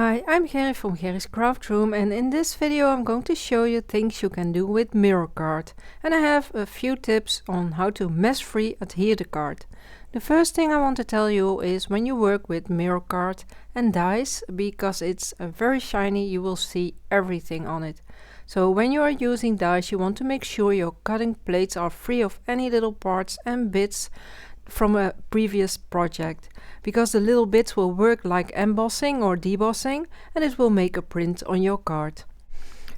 Hi, I'm Gerry from Gerry's Craft Room, and in this video I'm going to show you things you can do with mirror card. And I have a few tips on how to mess-free adhere the card. The first thing I want to tell you is when you work with mirror card and dies, because it's very shiny, you will see everything on it. So when you are using dies, you want to make sure your cutting plates are free of any little parts and bits from a previous project, because the little bits will work like embossing or debossing and it will make a print on your card.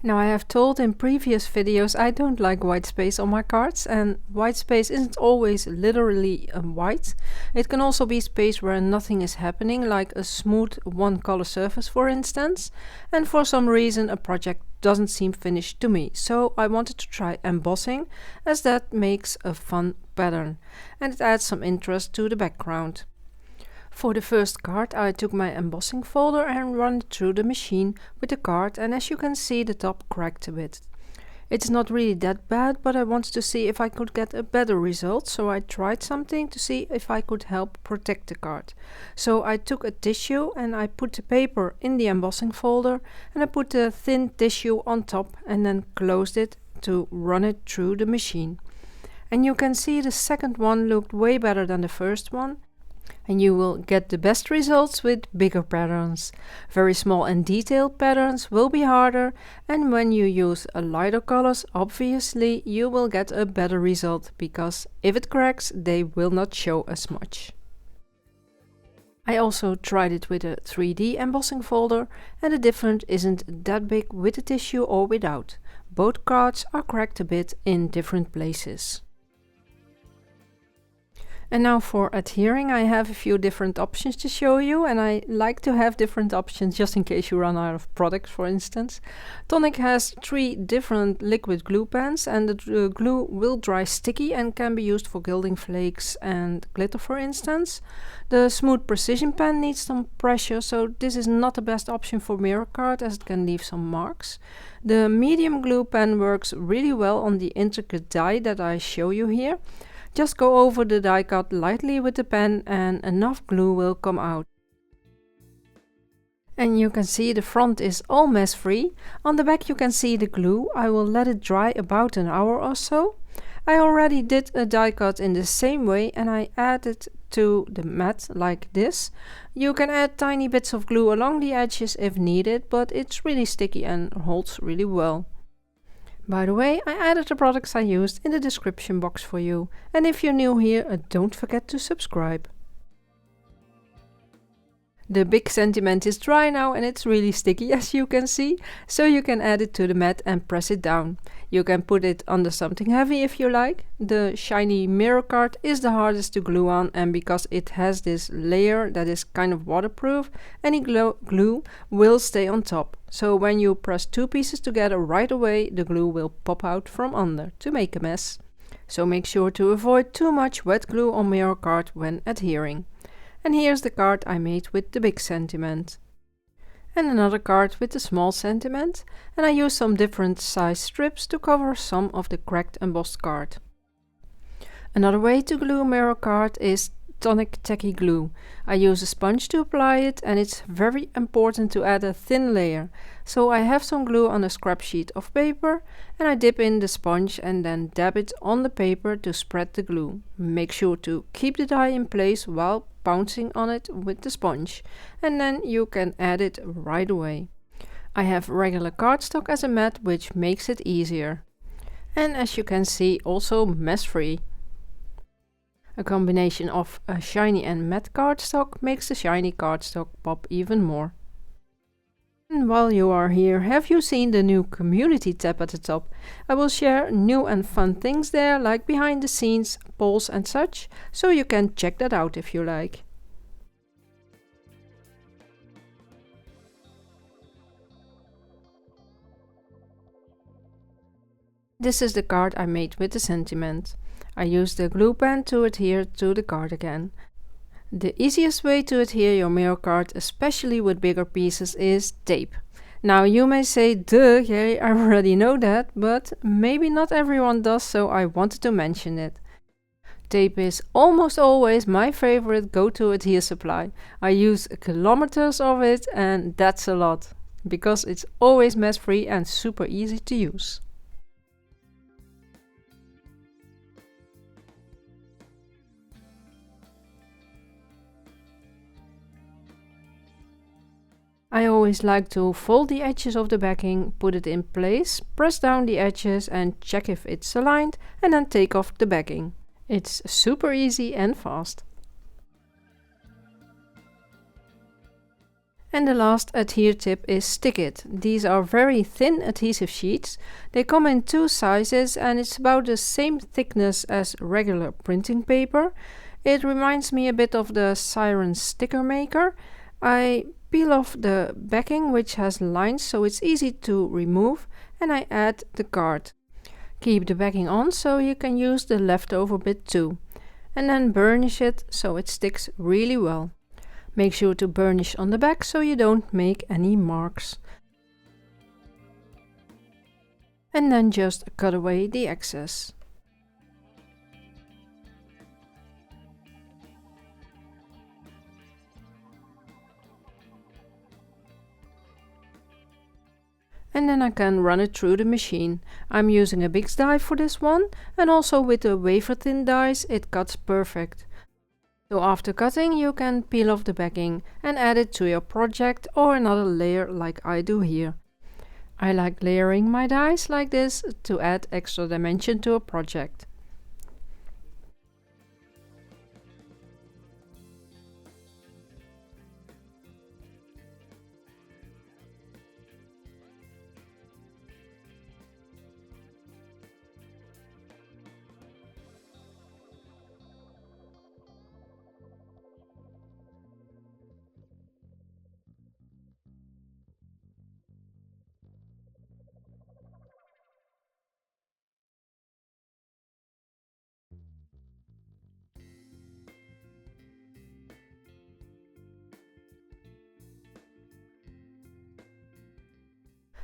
Now, I have told in previous videos I don't like white space on my cards, and white space isn't always literally white. It can also be space where nothing is happening, like a smooth one color surface for instance, and for some reason a project doesn't seem finished to me. So I wanted to try embossing, as that makes a fun pattern and it adds some interest to the background. For the first card I took my embossing folder and run it through the machine with the card, and as you can see the top cracked a bit. It's not really that bad, but I wanted to see if I could get a better result, so I tried something to see if I could help protect the card. So I took a tissue and I put the paper in the embossing folder and I put the thin tissue on top and then closed it to run it through the machine. And you can see the second one looked way better than the first one. And you will get the best results with bigger patterns. Very small and detailed patterns will be harder, and when you use lighter colors, obviously you will get a better result, because if it cracks, they will not show as much. I also tried it with a 3D embossing folder, and the difference isn't that big with the tissue or without. Both cards are cracked a bit in different places. And now for adhering, I have a few different options to show you, and I like to have different options just in case you run out of products, for instance. Tonic has 3 different liquid glue pens, and the glue will dry sticky and can be used for gilding flakes and glitter, for instance. The smooth precision pen needs some pressure, so this is not the best option for mirror card, as it can leave some marks. The medium glue pen works really well on the intricate die that I show you here. Just go over the die cut lightly with the pen and enough glue will come out. And you can see the front is all mess free. On the back you can see the glue. I will let it dry about an hour or so. I already did a die cut in the same way and I added to the mat like this. You can add tiny bits of glue along the edges if needed, but it's really sticky and holds really well. By the way, I added the products I used in the description box for you, and if you're new here, don't forget to subscribe. The big sentiment is dry now and it's really sticky, as you can see, so you can add it to the mat and press it down. You can put it under something heavy if you like. The shiny mirror card is the hardest to glue on, and because it has this layer that is kind of waterproof, any glue will stay on top. So when you press 2 pieces together right away, the glue will pop out from under to make a mess. So make sure to avoid too much wet glue on mirror card when adhering. And here's the card I made with the big sentiment. And another card with the small sentiment, and I used some different size strips to cover some of the cracked embossed card. Another way to glue mirror card is Tonic Techy glue. I use a sponge to apply it, and it's very important to add a thin layer. So I have some glue on a scrap sheet of paper and I dip in the sponge and then dab it on the paper to spread the glue. Make sure to keep the die in place while bouncing on it with the sponge, and then you can add it right away. I have regular cardstock as a mat, which makes it easier. And as you can see, also mess free. A combination of a shiny and matte cardstock makes the shiny cardstock pop even more. And while you are here, have you seen the new community tab at the top? I will share new and fun things there, like behind the scenes, polls and such, so you can check that out if you like. This is the card I made with the sentiment. I used the glue pen to adhere to the card again. The easiest way to adhere your mirror card, especially with bigger pieces, is tape. Now you may say, duh, Gerry, I already know that, but maybe not everyone does, so I wanted to mention it. Tape is almost always my favorite go-to adhere supply. I use kilometers of it, and that's a lot, because it's always mess-free and super easy to use. I always like to fold the edges of the backing, put it in place, press down the edges and check if it's aligned, and then take off the backing. It's super easy and fast. And the last adhere tip is Stick It. These are very thin adhesive sheets. They come in 2 sizes and it's about the same thickness as regular printing paper. It reminds me a bit of the Siren sticker maker. I peel off the backing, which has lines, so it's easy to remove, and I add the card. Keep the backing on so you can use the leftover bit too. And then burnish it so it sticks really well. Make sure to burnish on the back so you don't make any marks. And then just cut away the excess. And then I can run it through the machine. I'm using a big die for this one, and also with the wafer thin dies it cuts perfect. So after cutting you can peel off the backing and add it to your project or another layer like I do here. I like layering my dies like this to add extra dimension to a project.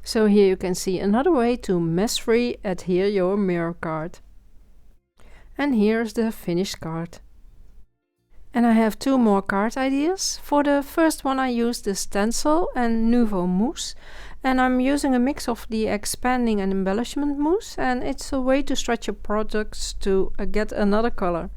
So here you can see another way to mess-free adhere your mirror card. And here's the finished card. And I have 2 more card ideas. For the first one I used the stencil and Nouveau mousse. And I'm using a mix of the expanding and embellishment mousse, and it's a way to stretch your products to get another color.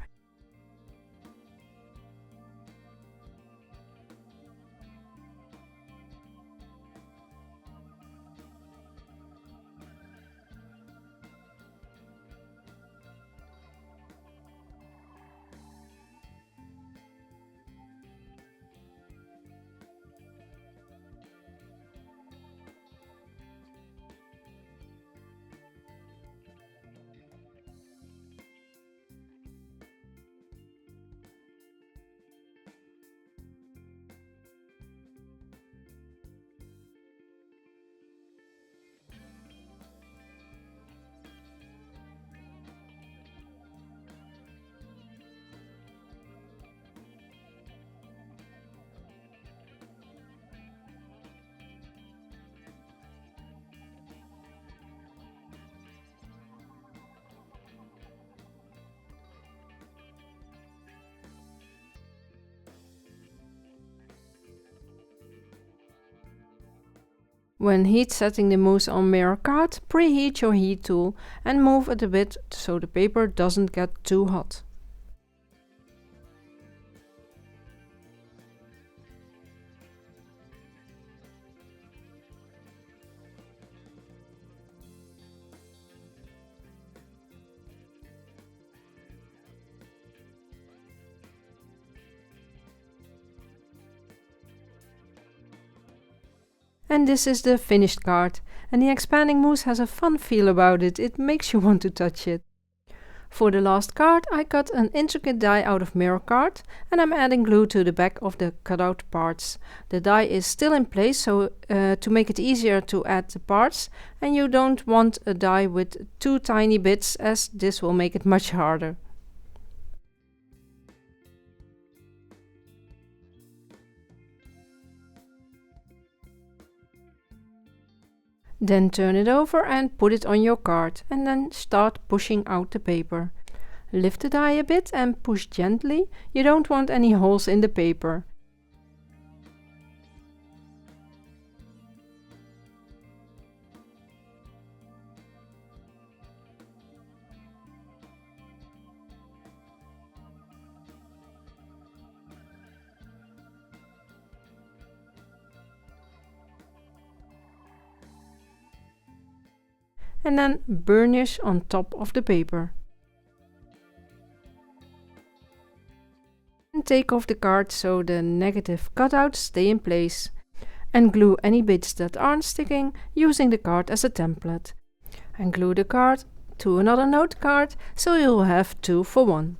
When heat setting the mousse on mirror card, preheat your heat tool and move it a bit so the paper doesn't get too hot. And this is the finished card, and the expanding mousse has a fun feel about it, it makes you want to touch it. For the last card I cut an intricate die out of mirror card and I'm adding glue to the back of the cutout parts. The die is still in place so to make it easier to add the parts, and you don't want a die with 2 tiny bits as this will make it much harder. Then turn it over and put it on your card and then start pushing out the paper. Lift the die a bit and push gently. You don't want any holes in the paper. And then burnish on top of the paper. And take off the card so the negative cutouts stay in place. And glue any bits that aren't sticking using the card as a template. And glue the card to another note card so you'll have 2 for 1.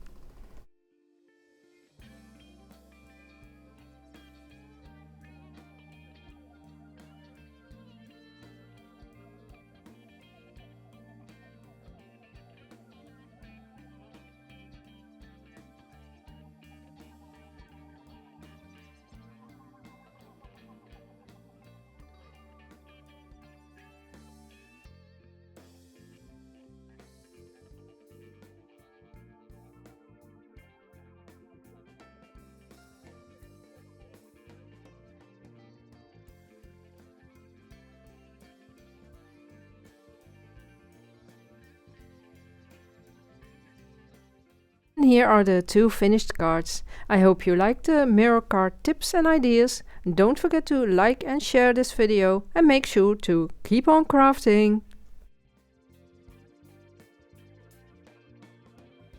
And here are the 2 finished cards. I hope you liked the mirror card tips and ideas. Don't forget to like and share this video and make sure to keep on crafting!